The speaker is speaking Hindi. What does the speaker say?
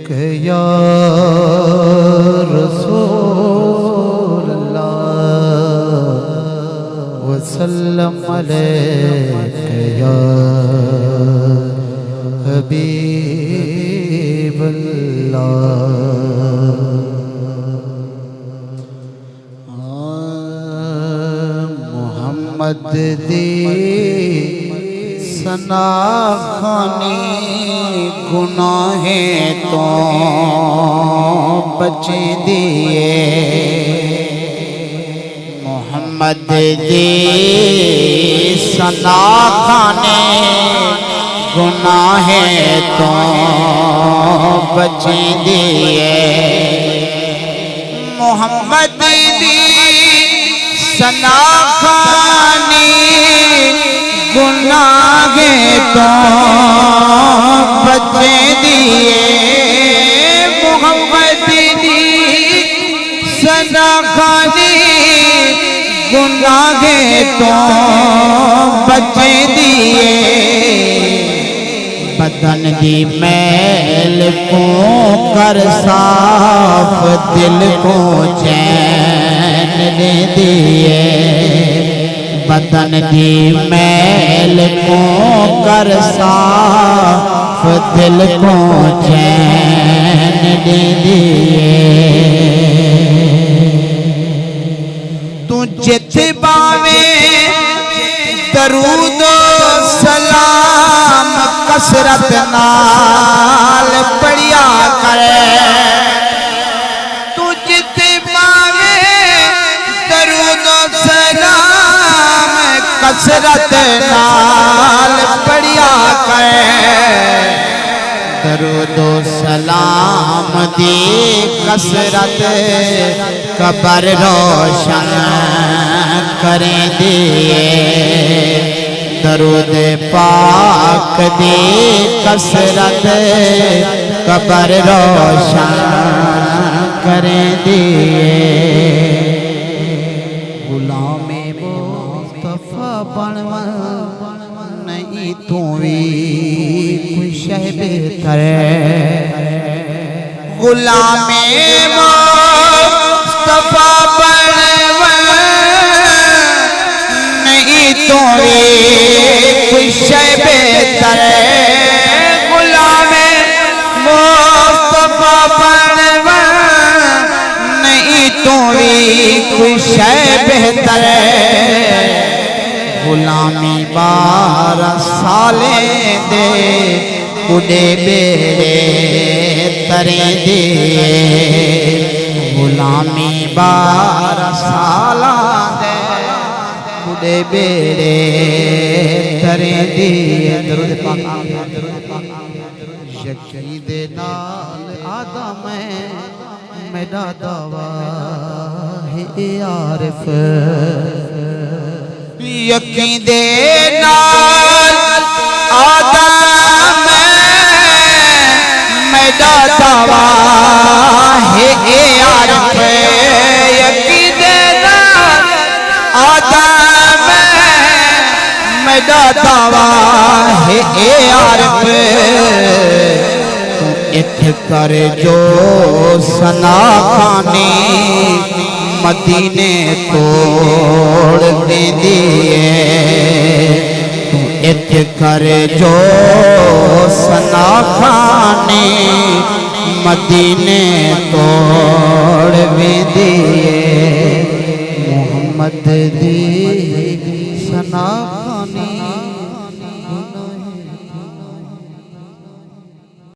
के या रसूल अल्लाह वसल्लम अलैका या हबीब अल्लाह। मोहम्मद दी सना खानी गुनाहें तो बचे दिए। मोहम्मद दी सना खाने गुनाहें तो बचे दिए। मोहम्मद दी सना खाने गुनाहें तो बचे दिए। मोहम्मद दी सना खाने गुनाहें तो बचे दिए। बदन दी मैल को कर साफ दिल को चैन दे दिए। बदन दी मैल को कर साफ दिल को चैन दे दिए। तू जित पावे दरूद सलाम कसरत नाल पढ़िया करे। तू जित पावे दरूद सलाम कसरत नाल पढ़िया करे। दरूद सलाम दी कसरत कबर रोशन करे दिए। दरूद पाक दी कसरत कबर रोशन करे दिए। गुलामे मुस्तफा बनवा नहीं तू भी कोई शह बेहतर। गुलामे मुस्तफा बनवा नहीं तू भी कोई शह बेहतर। गुलामे मुस्तफा बनवा नहीं तू भी कोई शह बेहतर। गुलामी 12 साले दे उड़े बेड़े तरे दिए। गुलामी 12 साला दे उड़े बेड़े तरे दिए। दरूद पाक यकीन दे नाल आदम मेरा दावा है आरिफ। यकीन दे नाल आदम मेरा दावा है आरिफ। यकीन दे नाल आदम मेरा दावा है आरिफ। तू इत कर जो सना खाने मदीने तोड़ दे दिए। तू इत कर जो सना खाने मदीने तोड़ भी दिए। मोहम्मद दी सना